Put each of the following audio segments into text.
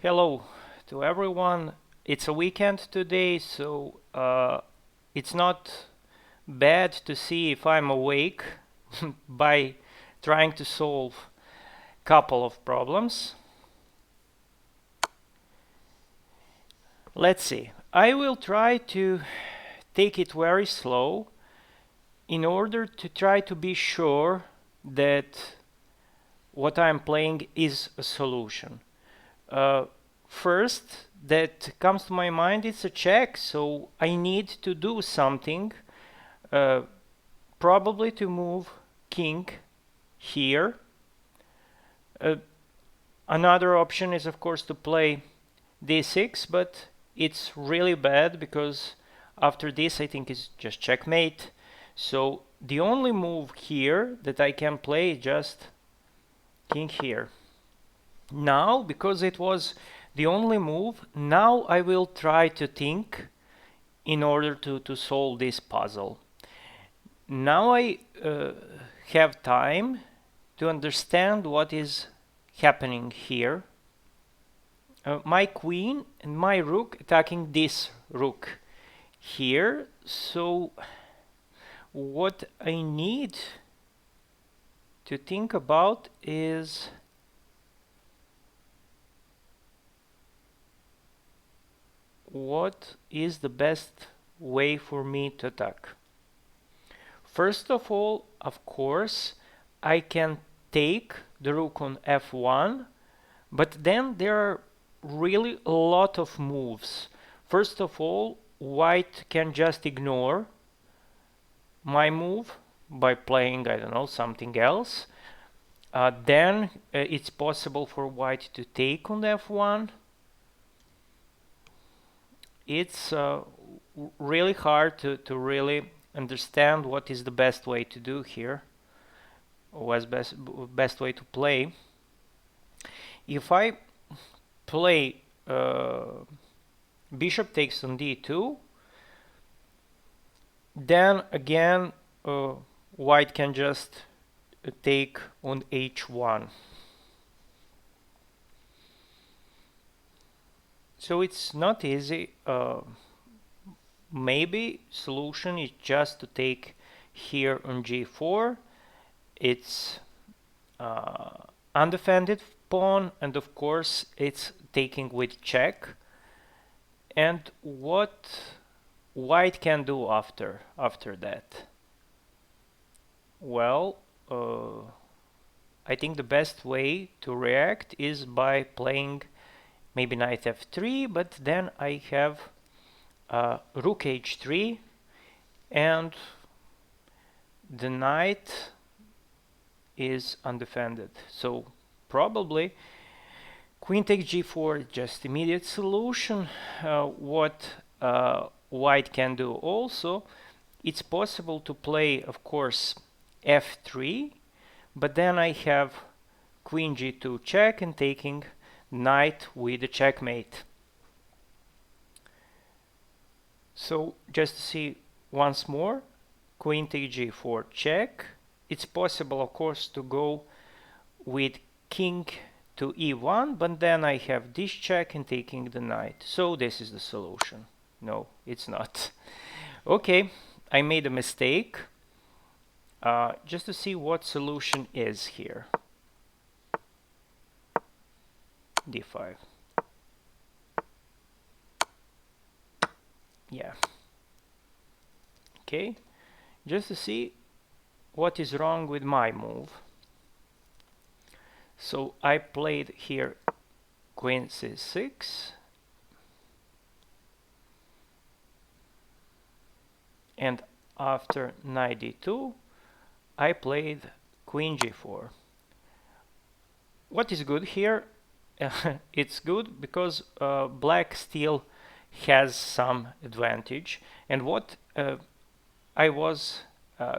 Hello to everyone. It's a weekend today, so it's not bad to see if I'm awake by trying to solve a couple of problems. Let's see. I will try to take it very slow in order to try to be sure that what I'm playing is a solution. First that comes to my mind is a check, so I need to do something, uh, probably to move king here. Uh, Another option is of course to play d6, but it's really bad because after this I think it's just checkmate. So the only move here that I can play is just king here. Now, because it was the only move, now I will try to think in order to solve this puzzle. Now I have time to understand what is happening here. My queen and my rook attacking this rook here. So what I need to think about is what is the best way for me to attack. First of all, of course, I can take the rook on f1, but then there are really a lot of moves. First of all, white can just ignore my move by playing, I don't know, something else. Then it's possible for white to take on f1. It's really hard to really understand what is the best way to do here, or what's best way to play. If I play bishop takes on d2, then again white can just take on h1. So it's not easy. Maybe solution is just to take here on g4. It's undefended pawn, and of course it's taking with check. And what white can do after that? Well, I think the best way to react is by playing maybe knight f3, but then I have rook h3, and the knight is undefended. So probably queen takes g4 is just immediate solution. What white can do also, it's possible to play, of course, f3, but then I have queen g2 check and taking knight with a checkmate. So just to see once more, queen takes g4 check. It's possible, of course, to go with king to e1, but then I have this check and taking the knight. So this is the solution. No, it's not. Okay, I made a mistake. Just to see what solution is here. d5. Yeah. Okay, just to see what is wrong with my move. So I played here queen c6, and after knight d2 I played queen g4. What is good here? It's good because black still has some advantage, and what I was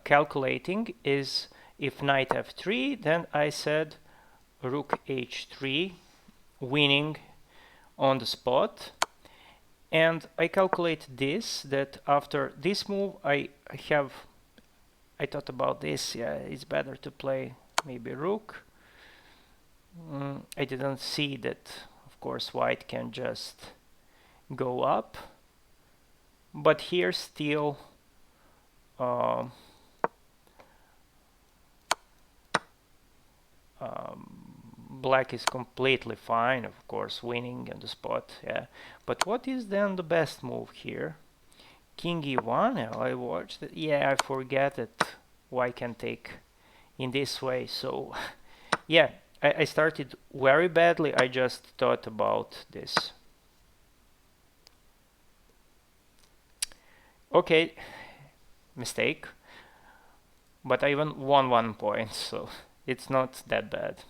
calculating is if knight f3, then I said rook h3, winning on the spot. And I calculate this, that after this move I thought about this. Yeah, it's better to play maybe rook. I didn't see that, of Of course, white can just go up, but here still black is completely fine, of course, winning on the spot. Yeah, but what is then the best move here? King e1. I watched it. Yeah, I forget that white can take in this way. So yeah, I started very badly. I just thought about this. Okay, mistake, but I even won 1 point, so it's not that bad.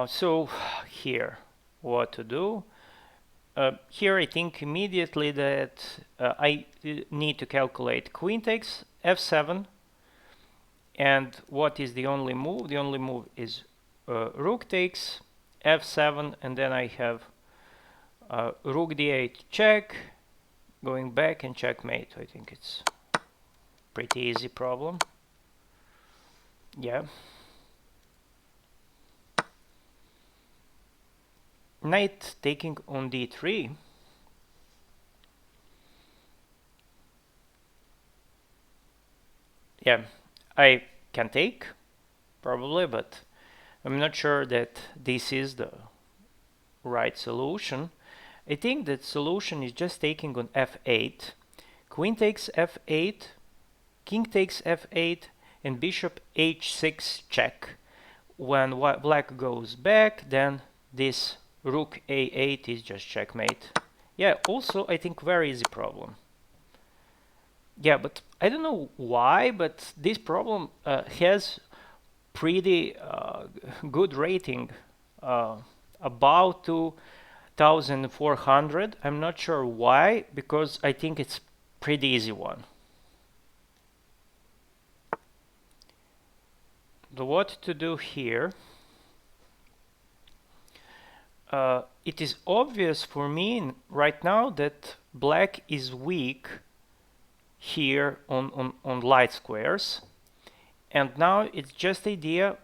So here, what to do? Here I think immediately that I need to calculate queen takes f7, and what is the only move? The only move is rook takes f7, and then I have rook d8 check, going back and checkmate. I think it's pretty easy problem. Yeah. Knight taking on d3. Yeah, I can take, probably, but I'm not sure that this is the right solution. I think that solution is just taking on f8. Queen takes f8, king takes f8, and bishop h6 check. When black goes back, then this rook a8 is just checkmate. Yeah, also I think very easy problem. Yeah, but I don't know why, but this problem has pretty good rating, about 2400. I'm not sure why, because I think it's pretty easy one. What to do here? It is obvious for me right now that black is weak here on light squares, and now it's just idea.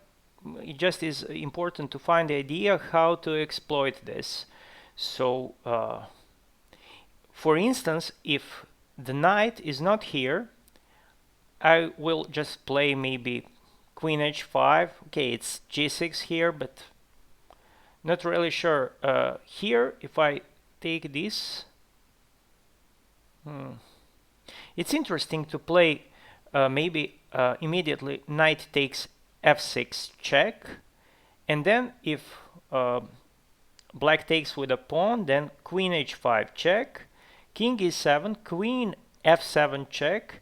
It just is important to find the idea how to exploit this. So, for instance, if the knight is not here, I will just play maybe queen h5. Okay, it's g6 here, but not really sure. Here, if I take this, it's interesting to play maybe immediately knight takes f6 check, and then if black takes with a pawn, then queen h5 check, king e7, queen f7 check,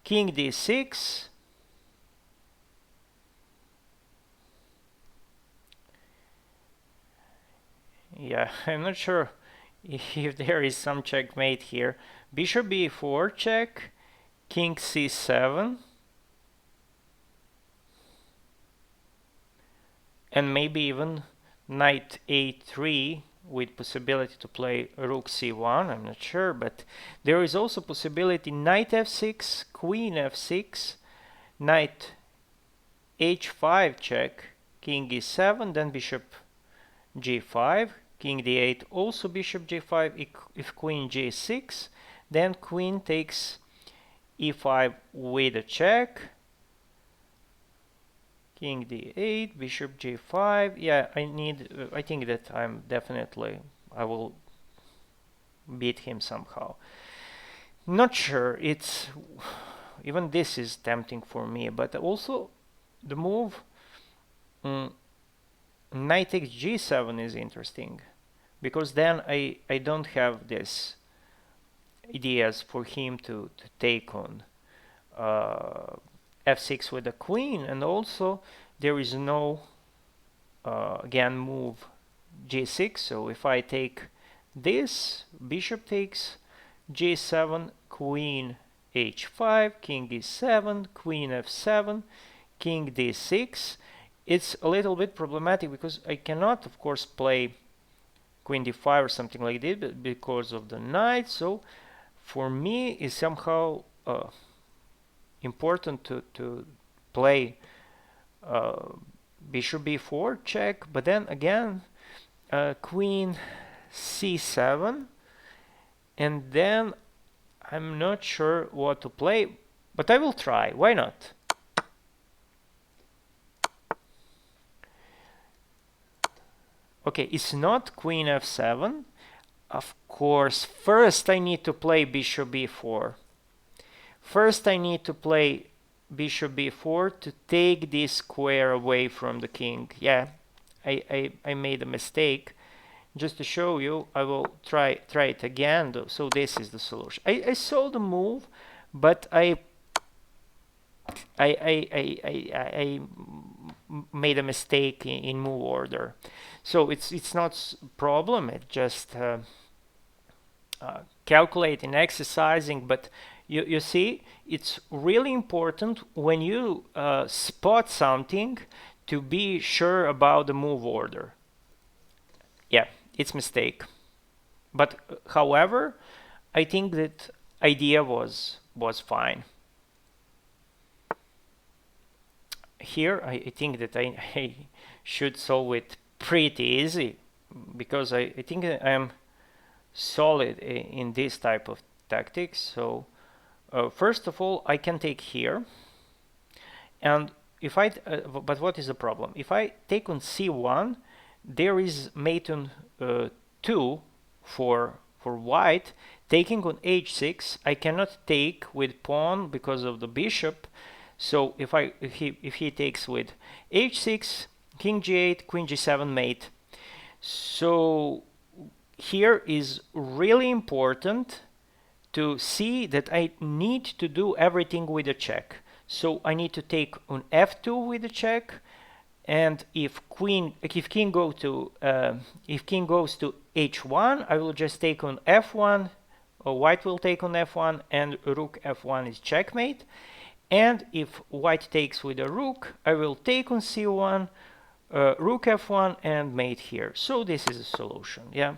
king d6, yeah, I'm not sure if there is some checkmate here. Bishop b4 check, king c7, and maybe even knight a3 with possibility to play rook c1. I'm not sure, but there is also possibility knight f6, queen f6, knight h5 check, king e7, then bishop g5, king d8, also bishop g5. If queen g6, then queen takes e5 with a check, king d8, bishop g5. Yeah, I think that I will beat him somehow. Not sure. It's even this is tempting for me, but also the move knight takes g7 is interesting, because then I don't have this ideas for him to take on f6 with the queen, and also there is no again move g6. So if I take this, bishop takes g7, queen h5, king e7, queen f7, king d6. It's a little bit problematic because I cannot, of course, play queen d5 or something like this because of the knight. So for me, it's somehow important to play bishop b4 check, but then again queen c7, and then I'm not sure what to play, but I will try. Why not? Okay, it's not queen f7. Of course, first I need to play bishop b4. First I need to play bishop b4 to take this square away from the king. Yeah, I made a mistake. Just to show you, I will try it again though. So this is the solution. I saw the move, but I made a mistake in move order. So it's not a problem. It's just calculating, exercising. But you see, it's really important when you spot something to be sure about the move order. Yeah, it's mistake. But however, I think that idea was fine. Here I think that I should solve it pretty easy, because I think I am solid in this type of tactics. So first of all, I can take here, and if I but what is the problem? If I take on c1, there is mate on 2 for white. Taking on h6, I cannot take with pawn because of the bishop. So if he takes with h6, king g8, queen g7 mate. So here is really important to see that I need to do everything with a check. So I need to take on f2 with a check, and if king goes to h1, I will just take on f1, or white will take on f1, and rook f1 is checkmate. And if white takes with a rook, I will take on c1, rook f1, and mate here. So this is a solution, yeah.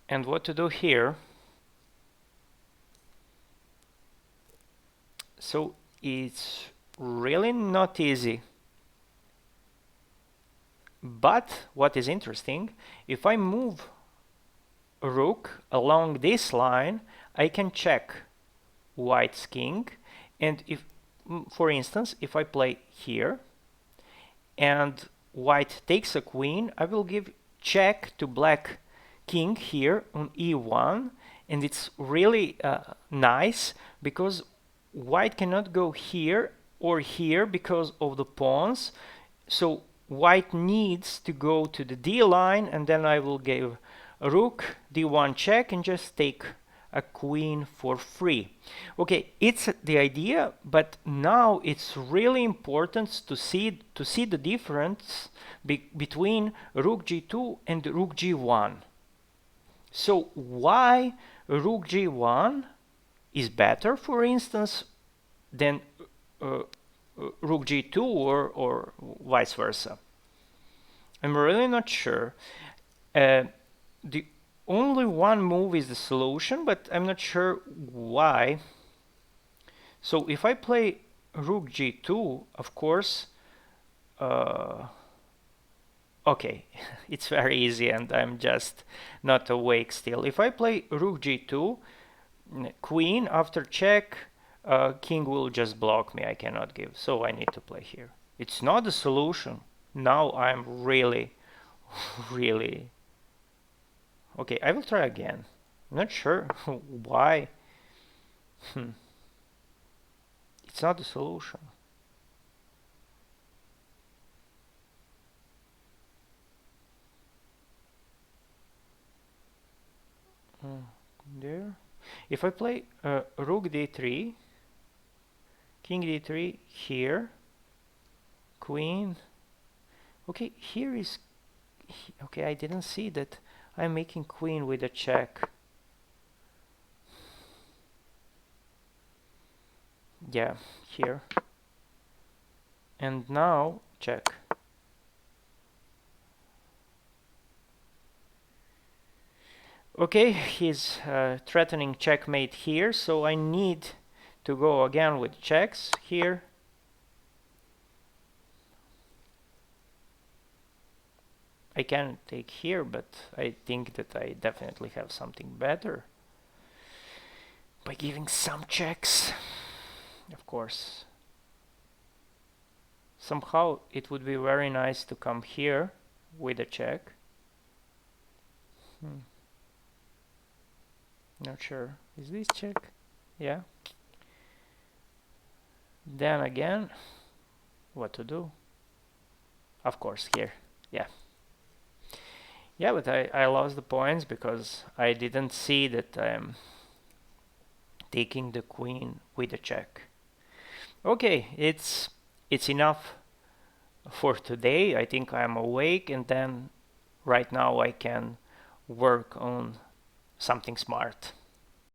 And what to do here? So it's really not easy. But what is interesting, if I move a rook along this line, I can check white's king. And if, for instance, if I play here and white takes a queen, I will give check to black king here on e1, and it's really nice because white cannot go here or here because of the pawns. So white needs to go to the d line, and then I will give a rook d1 check and just take a queen for free. Okay, it's the idea, but now it's really important to see the difference between rook g2 and rook g1. So why rook g1 is better, for instance, than rook g2 or vice versa? I'm really not sure. The only one move is the solution, but I'm not sure why. So if I play rook g2, of course, okay, it's very easy and I'm just not awake still. If I play rook g2, queen after check, king will just block me, I cannot give, so I need to play here. It's not the solution. Now I'm really okay, I will try again. I'm not sure why. It's not the solution. There. If I play rook d3, king d3 here, queen. Okay, here is. Okay, I didn't see that I'm making queen with a check. Yeah, here. And now check. Okay, he's threatening checkmate here, so I need to go again with checks here. I can take here, but I think that I definitely have something better by giving some checks. Of course, somehow it would be very nice to come here with a check. Not sure. Is this check? Yeah. Then again, what to do? Of course, here. Yeah. Yeah, but I lost the points because I didn't see that I'm taking the queen with a check. Okay, it's enough for today. I think I'm awake, and then right now I can work on something smart.